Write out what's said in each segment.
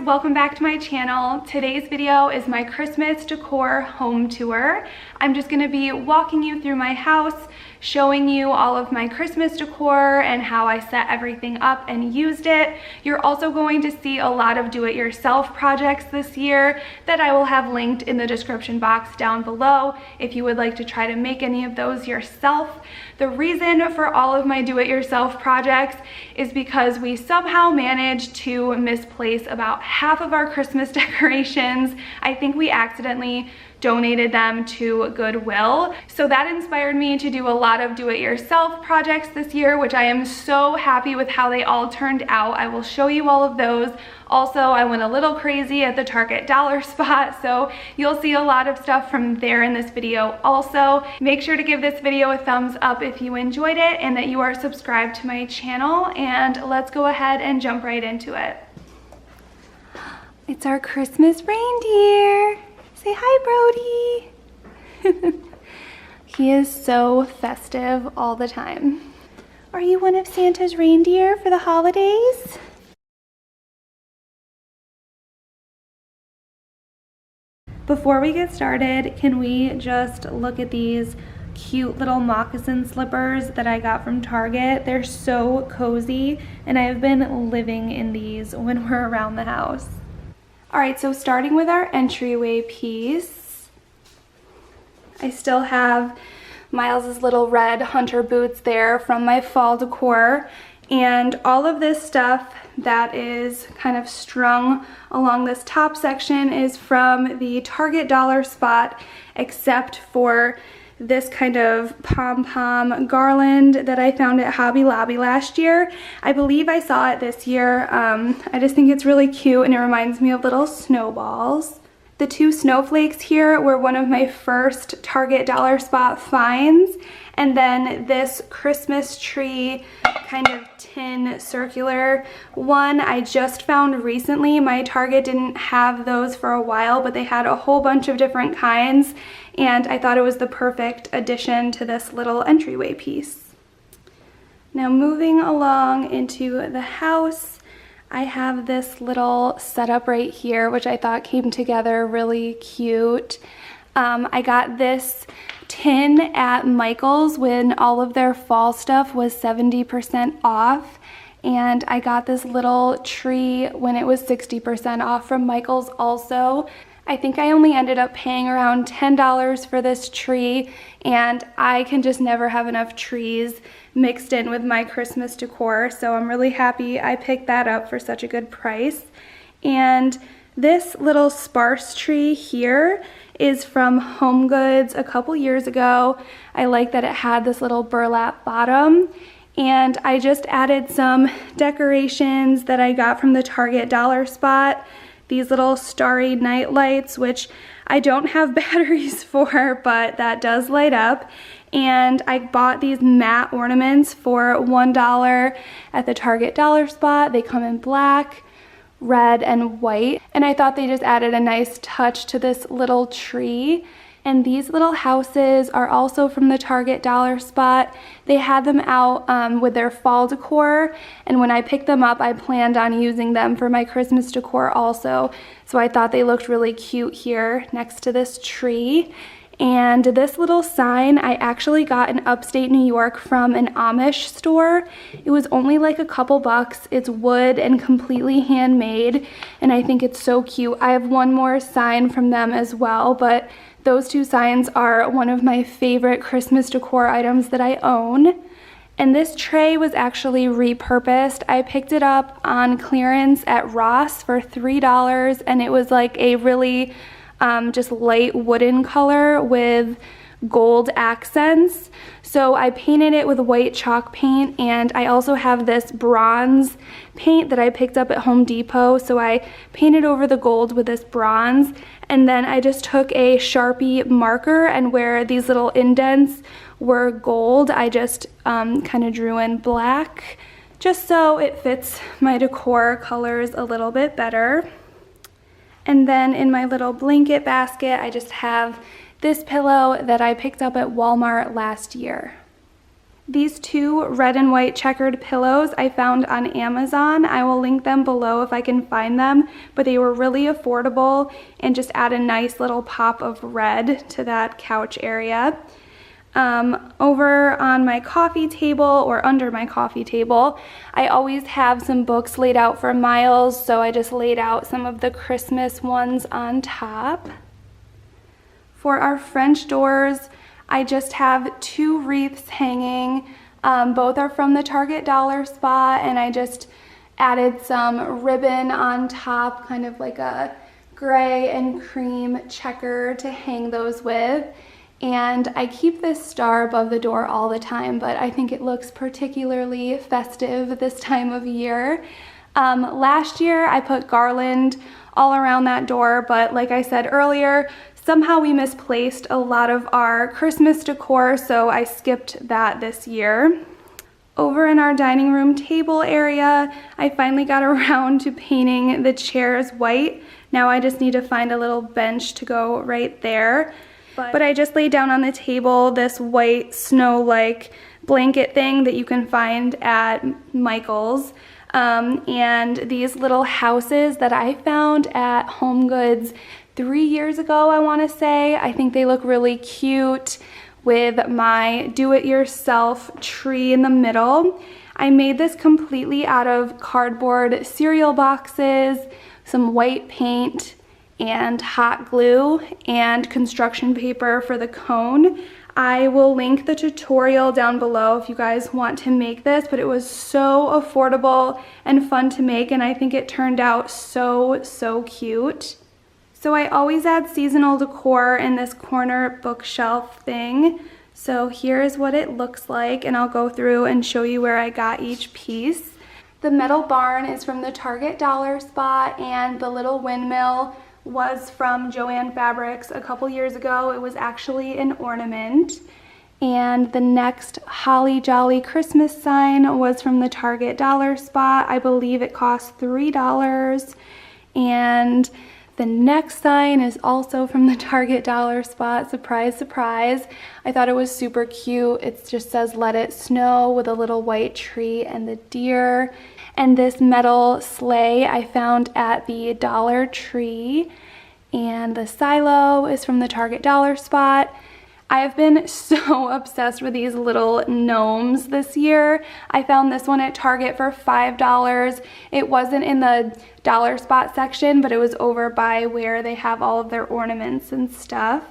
welcome back to my channel. Today's video is my Christmas decor home tour. I'm just going to be walking you through my house, showing you all of my Christmas decor and how I set everything up and used it. You're also going to see a lot of do-it-yourself projects this year that I will have linked in the description box down below if you would like to try to make any of those yourself. The reason for all of my do-it-yourself projects is because we somehow managed to misplace about half of our Christmas decorations. I think we accidentally donated them to Goodwill. So that inspired me to do a lot of do-it-yourself projects this year, which I am so happy with how they all turned out. I will show you all of those. Also, I went a little crazy at the Target dollar spot, so you'll see a lot of stuff from there in this video also. Make sure to give this video a thumbs up if you enjoyed it and that you are subscribed to my channel, and let's go ahead and jump right into it. It's our Christmas reindeer. Say hi, Brody. He is so festive all the time. Are you one of Santa's reindeer for the holidays? Before we get started, can we just look at these cute little moccasin slippers that I got from Target? They're so cozy, and I've been living in these when we're around the house. All right, so starting with our entryway piece, I still have Miles's little red hunter boots there from my fall decor, and all of this stuff that is kind of strung along this top section is from the Target dollar spot, except for this kind of pom-pom garland that I found at Hobby Lobby last year. I believe I saw it this year. I just think it's really cute and it reminds me of little snowballs. The two snowflakes here were one of my first Target dollar spot finds, and then this Christmas tree kind of tin circular one I just found recently. My Target didn't have those for a while, but they had a whole bunch of different kinds, and I thought it was the perfect addition to this little entryway piece. Now moving along into the house, I have this little setup right here, which I thought came together really cute. I got this tin at Michael's when all of their fall stuff was 70% off, and I got this little tree when it was 60% off from Michael's also. I think I only ended up paying around $10 for this tree, and I can just never have enough trees mixed in with my Christmas decor, so I'm really happy I picked that up for such a good price. And this little sparse tree here is from Home Goods a couple years ago. I like that it had this little burlap bottom, and I just added some decorations that I got from the Target dollar spot. These little starry night lights, which I don't have batteries for, but that does light up. And I bought these matte ornaments for $1 at the Target dollar spot. They come in black, red, and white, and I thought they just added a nice touch to this little tree. And these little houses are also from the Target dollar spot. They had them out with their fall decor, and when I picked them up, I planned on using them for my Christmas decor also. So I thought they looked really cute here next to this tree. And this little sign I actually got in upstate New York from an Amish store. It was only like a couple bucks. It's wood and completely handmade, and I think it's so cute. I have one more sign from them as well, but those two signs are one of my favorite Christmas decor items that I own. And this tray was actually repurposed. I picked it up on clearance at Ross for $3, and it was like a really just light wooden color with gold accents. So I painted it with white chalk paint, and I also have this bronze paint that I picked up at Home Depot. So I painted over the gold with this bronze, and then I just took a Sharpie marker, and where these little indents were gold, I just kind of drew in black, just so it fits my decor colors a little bit better. And then in my little blanket basket, I just have this pillow that I picked up at Walmart last year. These two red and white checkered pillows I found on Amazon. I will link them below if I can find them, but they were really affordable and just add a nice little pop of red to that couch area. Over on my coffee table, or under my coffee table, I always have some books laid out for Miles, so I just laid out some of the Christmas ones on top. For our French doors, I just have two wreaths hanging. Both are from the Target dollar spot, and I just added some ribbon on top, kind of like a gray and cream checker to hang those with. And I keep this star above the door all the time, but I think it looks particularly festive this time of year. Last year I put garland all around that door, but like I said earlier, somehow we misplaced a lot of our Christmas decor, so I skipped that this year. Over in our dining room table area, I finally got around to painting the chairs white. Now I just need to find a little bench to go right there. But I just laid down on the table this white snow-like blanket thing that you can find at Michael's. And these little houses that I found at Home Goods 3 years ago, I want to say. I think they look really cute with my do-it-yourself tree in the middle. I made this completely out of cardboard cereal boxes, some white paint, and hot glue and construction paper for the cone. I will link the tutorial down below if you guys want to make this, but it was so affordable and fun to make, and I think it turned out so cute. So I always add seasonal decor in this corner bookshelf thing. So here's what it looks like, and I'll go through and show you where I got each piece. The metal barn is from the Target dollar spot, and the little windmill was from Joann Fabrics a couple years ago. It was actually an ornament. And the next Holly Jolly Christmas sign was from the Target dollar spot. I believe it cost $3. And the next sign is also from the Target dollar spot. Surprise, surprise. I thought it was super cute. It just says "Let It Snow" with a little white tree and the deer. And this metal sleigh I found at the Dollar Tree. And the silo is from the Target dollar spot. I have been so obsessed with these little gnomes this year. I found this one at Target for $5. It wasn't in the dollar spot section, but it was over by where they have all of their ornaments and stuff.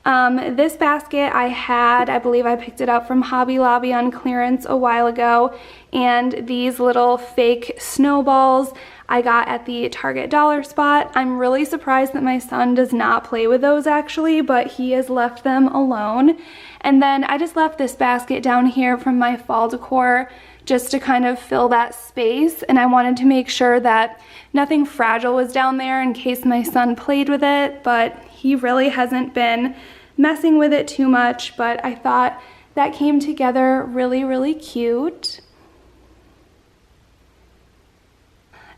This basket I believe I picked it up from Hobby Lobby on clearance a while ago, and these little fake snowballs I got at the Target dollar spot. I'm really surprised that my son does not play with those actually, but he has left them alone. And then I just left this basket down here from my fall decor just to kind of fill that space, and I wanted to make sure that nothing fragile was down there in case my son played with it, but he really hasn't been messing with it too much, but I thought that came together really cute.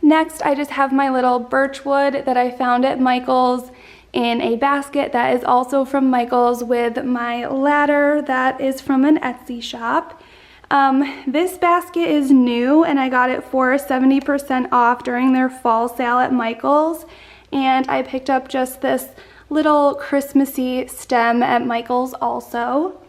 Next, I just have my little birchwood that I found at Michael's in a basket that is also from Michael's, with my ladder that is from an Etsy shop. This basket is new, and I got it for 70% off during their fall sale at Michael's, and I picked up just this little Christmassy stem at Michael's also.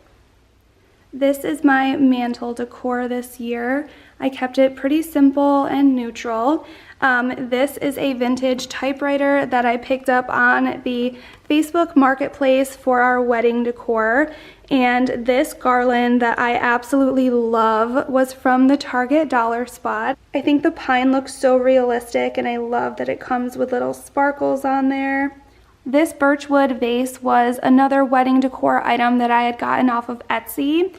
This is my mantel decor this year. I kept it pretty simple and neutral. This is a vintage typewriter that I picked up on the Facebook Marketplace for our wedding decor. And this garland that I absolutely love was from the Target dollar spot. I think the pine looks so realistic, and I love that it comes with little sparkles on there. This birchwood vase was another wedding decor item that I had gotten off of Etsy.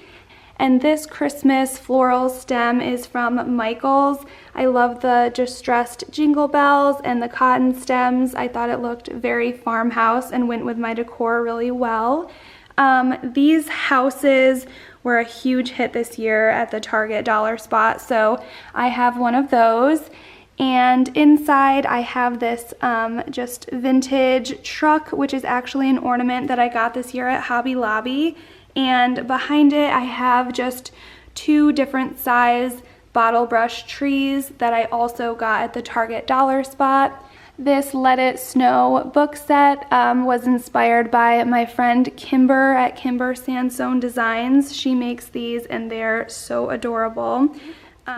And this Christmas floral stem is from Michael's. I love the distressed jingle bells and the cotton stems. I thought it looked very farmhouse and went with my decor really well. These houses were a huge hit this year at the Target dollar spot, so I have one of those. And inside I have this just vintage truck, which is actually an ornament that I got this year at Hobby Lobby. And behind it I have just 2 different size bottle brush trees that I also got at the Target dollar spot. This Let It Snow book set was inspired by my friend Kimber at Kimber Sandstone Designs. She makes these and they're so adorable.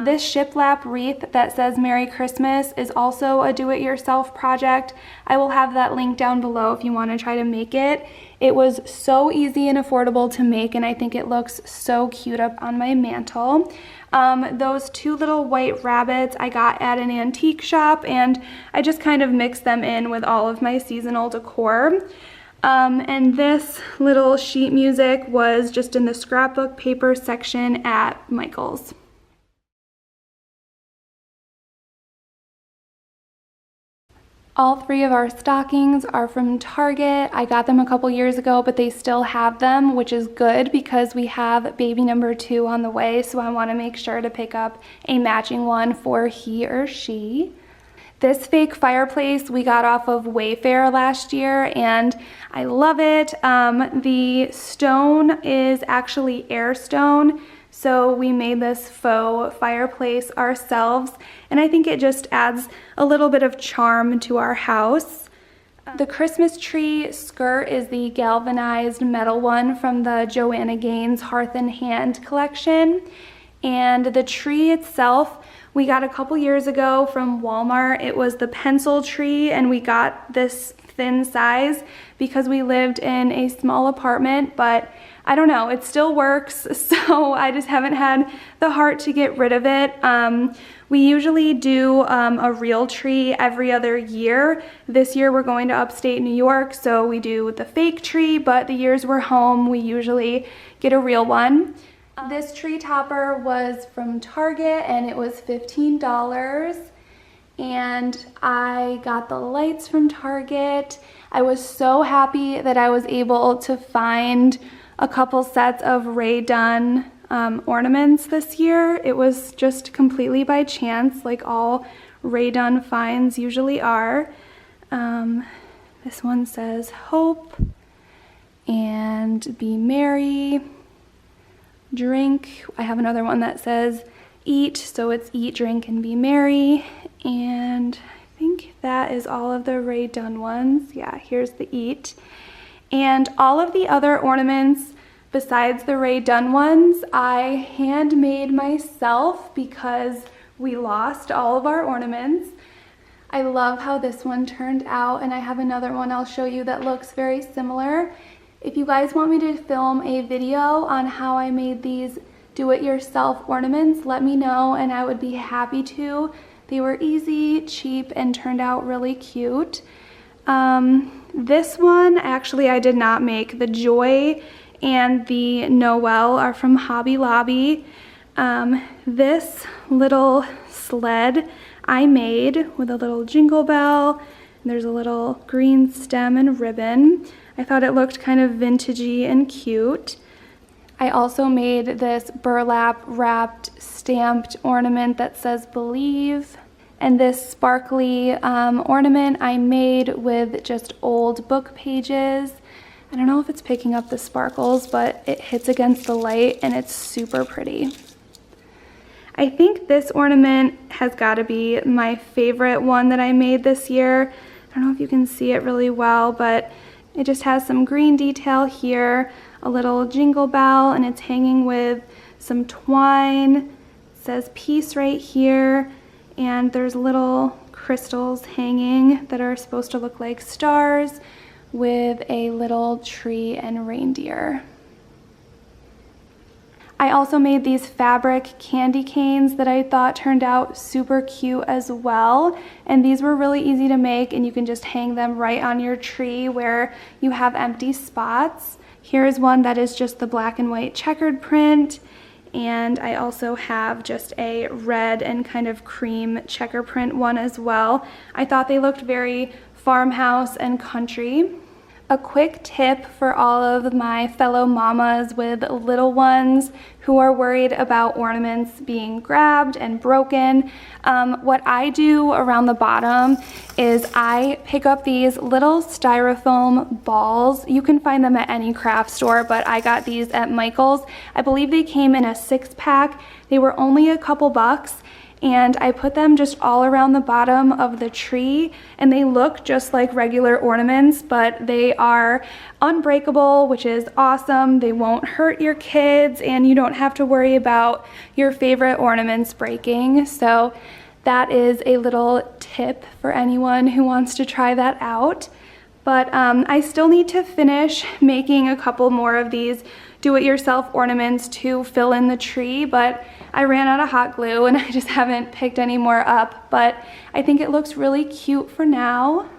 This shiplap wreath that says Merry Christmas is also a do-it-yourself project. I will have that link down below if you want to try to make it. It was so easy and affordable to make, and I think it looks so cute up on my mantle. Those 2 little white rabbits I got at an antique shop, and I just kind of mixed them in with all of my seasonal decor. And this little sheet music was just in the scrapbook paper section at Michael's. All 3 of our stockings are from Target. I got them a couple years ago, but they still have them, which is good because we have baby number 2 on the way, so I want to make sure to pick up a matching one for he or she. This fake fireplace we got off of Wayfair last year, and I love it. The stone is actually air stone, so we made this faux fireplace ourselves, and I think it just adds a little bit of charm to our house. The Christmas tree skirt is the galvanized metal one from the Joanna Gaines Hearth and Hand collection, and the tree itself we got a couple years ago from Walmart. It was the pencil tree, and we got this thin size because we lived in a small apartment, but I don't know, it still works, so I just haven't had the heart to get rid of it. We usually do a real tree every other year. This year we're going to upstate New York, so we do the fake tree, but the years we're home, we usually get a real one. This tree topper was from Target, and it was $15. And I got the lights from Target. I was so happy that I was able to find a couple sets of Rae Dunn ornaments this year. It was just completely by chance, like all Rae Dunn finds usually are. This one says hope and be merry, drink. I have another one that says eat, so it's eat, drink, and be merry. And I think that is all of the Rae Dunn ones. Yeah, here's the eat. And all of the other ornaments besides the Rae Dunn ones, I handmade myself because we lost all of our ornaments. I love how this one turned out, and I have another one I'll show you that looks very similar. If you guys want me to film a video on how I made these do-it-yourself ornaments, let me know and I would be happy to. They were easy, cheap, and turned out really cute. This one, actually, I did not make. The Joy and the Noel are from Hobby Lobby. This little sled I made with a little jingle bell. There's a little green stem and ribbon. I thought it looked kind of vintagey and cute. I also made this burlap wrapped stamped ornament that says believe. And this sparkly ornament I made with just old book pages. I don't know if it's picking up the sparkles, but it hits against the light and it's super pretty. I think this ornament has got to be my favorite one that I made this year. I don't know if you can see it really well, but it just has some green detail here, a little jingle bell, and it's hanging with some twine. It says peace right here, and there's little crystals hanging that are supposed to look like stars with a little tree and reindeer. I also made these fabric candy canes that I thought turned out super cute as well. And these were really easy to make, and you can just hang them right on your tree where you have empty spots. Here's one that is just the black and white checkered print. And I also have just a red and kind of cream checker print one as well. I thought they looked very farmhouse and country. A quick tip for all of my fellow mamas with little ones who are worried about ornaments being grabbed and broken. What I do around the bottom is I pick up these little styrofoam balls. You can find them at any craft store, but I got these at Michael's. I believe they came in a 6-pack. They were only a couple bucks. And I put them just all around the bottom of the tree, and they look just like regular ornaments, but they are unbreakable, which is awesome. They won't hurt your kids, and you don't have to worry about your favorite ornaments breaking. So that is a little tip for anyone who wants to try that out. But I still need to finish making a couple more of these do-it-yourself ornaments to fill in the tree, but I ran out of hot glue and I just haven't picked any more up, but I think it looks really cute for now.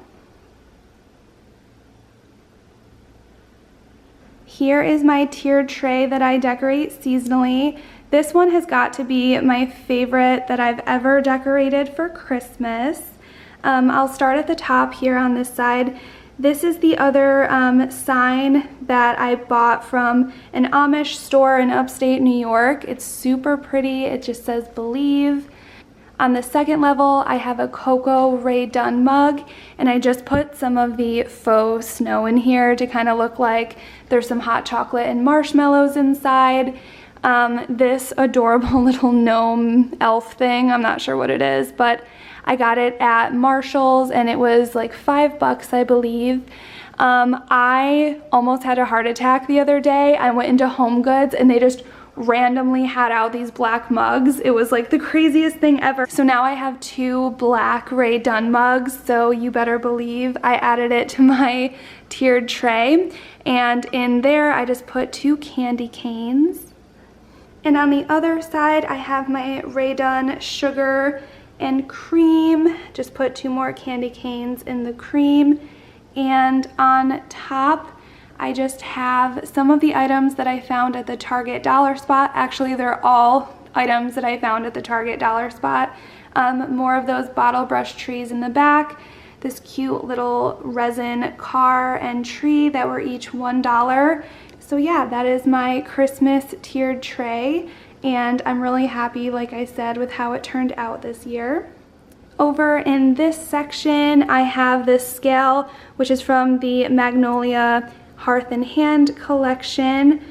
Here is my tiered tray that I decorate seasonally. This one has got to be my favorite that I've ever decorated for Christmas. I'll start at the top here on this side. This is the other sign that I bought from an Amish store in upstate New York. It's super pretty. It just says believe. On the second level, I have a Cocoa Rae Dunn mug, and I just put some of the faux snow in here to kind of look like there's some hot chocolate and marshmallows inside. This adorable little gnome elf thing, I'm not sure what it is, but I got it at Marshall's and it was like $5, I believe. I almost had a heart attack the other day. I went into Home Goods and they just randomly had out these black mugs. It was like the craziest thing ever. So now I have 2 black Rae Dunn mugs, so you better believe I added it to my tiered tray. And in there I just put 2 candy canes. And on the other side I have my Rae Dunn sugar and cream. Just put 2 more candy canes in the cream. And on top, I just have some of the items that I found at the Target dollar spot. Actually, they're all items that I found at the Target dollar spot. More of those bottle brush trees in the back. This cute little resin car and tree that were each $1. So yeah, that is my Christmas tiered tray. And I'm really happy, like I said, with how it turned out this year. Over in this section, I have this scale, which is from the Magnolia Hearth and Hand collection.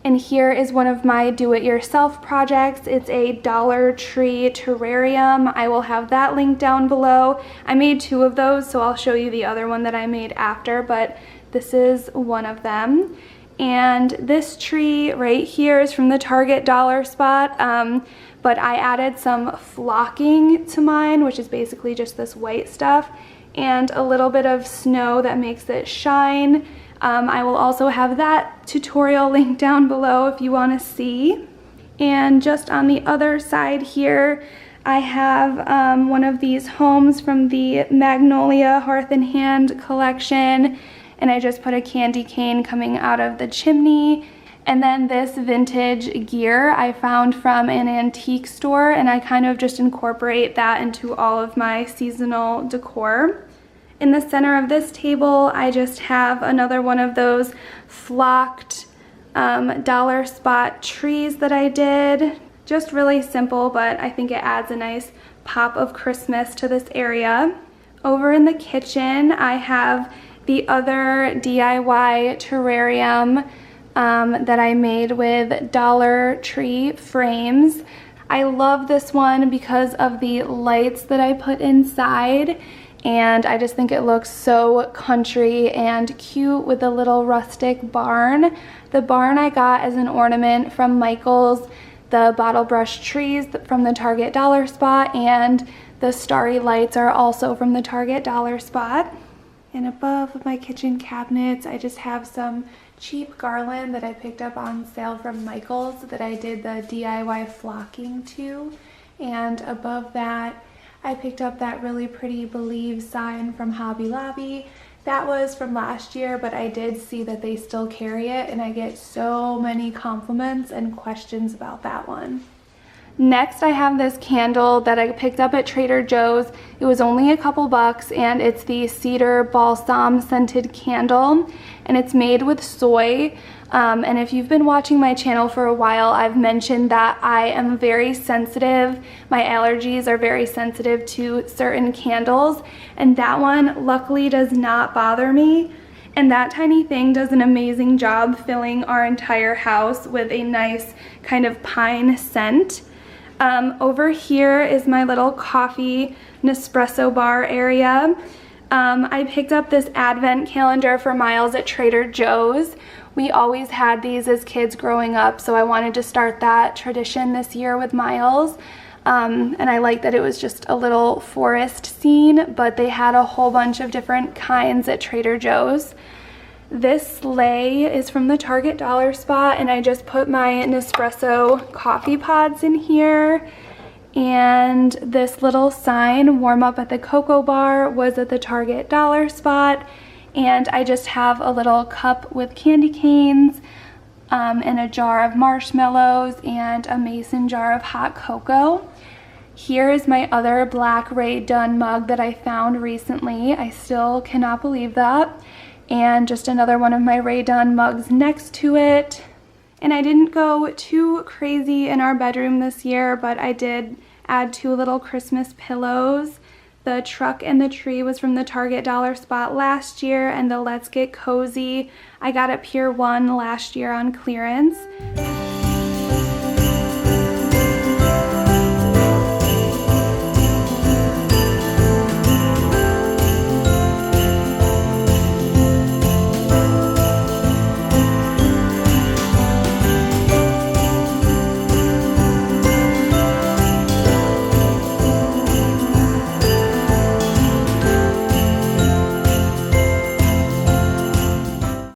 And here is one of my do-it-yourself projects. It's a Dollar Tree terrarium. I will have that linked down below. I made 2 of those, so I'll show you the other one that I made after, but this is one of them. And this tree right here is from the Target dollar spot, but I added some flocking to mine, which is basically just this white stuff, and a little bit of snow that makes it shine. I will also have that tutorial linked down below if you want to see. And just on the other side here, I have one of these homes from the Magnolia Hearth and Hand collection. And I just put a candy cane coming out of the chimney. And then this vintage gear I found from an antique store, and I kind of just incorporate that into all of my seasonal decor. In the center of this table, I just have another one of those flocked dollar spot trees that I did. Just really simple, but I think it adds a nice pop of Christmas to this area. Over in the kitchen, I have the other DIY terrarium that I made with Dollar Tree frames. I love this one because of the lights that I put inside, and I just think it looks so country and cute with a little rustic barn. The barn I got as an ornament from Michael's, the bottle brush trees from the Target dollar spot, and the starry lights are also from the Target dollar spot. And above my kitchen cabinets, I just have some cheap garland that I picked up on sale from Michael's that I did the DIY flocking to. And above that, I picked up that really pretty Believe sign from Hobby Lobby. That was from last year, but I did see that they still carry it, and I get so many compliments and questions about that one. Next, I have this candle that I picked up at Trader Joe's. It was only a couple bucks, and it's the Cedar Balsam Scented Candle, and it's made with soy. And if you've been watching my channel for a while, I've mentioned that I am very sensitive. My allergies are very sensitive to certain candles, and that one luckily does not bother me. And that tiny thing does an amazing job filling our entire house with a nice kind of pine scent. Over here is my little coffee Nespresso bar area. I picked up this advent calendar for Miles at Trader Joe's. We always had these as kids growing up, so I wanted to start that tradition this year with Miles. And I like that it was just a little forest scene, but they had a whole bunch of different kinds at Trader Joe's. This sleigh is from the Target Dollar Spot, and I just put my Nespresso coffee pods in here. And this little sign, warm up at the Cocoa Bar, was at the Target Dollar Spot. And I just have a little cup with candy canes, and a jar of marshmallows, and a mason jar of hot cocoa. Here is my other black Rae Dunn mug that I found recently. I still cannot believe that. And just another one of my Rae Dunn mugs next to it. And I didn't go too crazy in our bedroom this year, but I did add 2 little Christmas pillows. The truck and the tree was from the Target Dollar Spot last year, and the Let's Get Cozy I got at Pier 1 last year on clearance.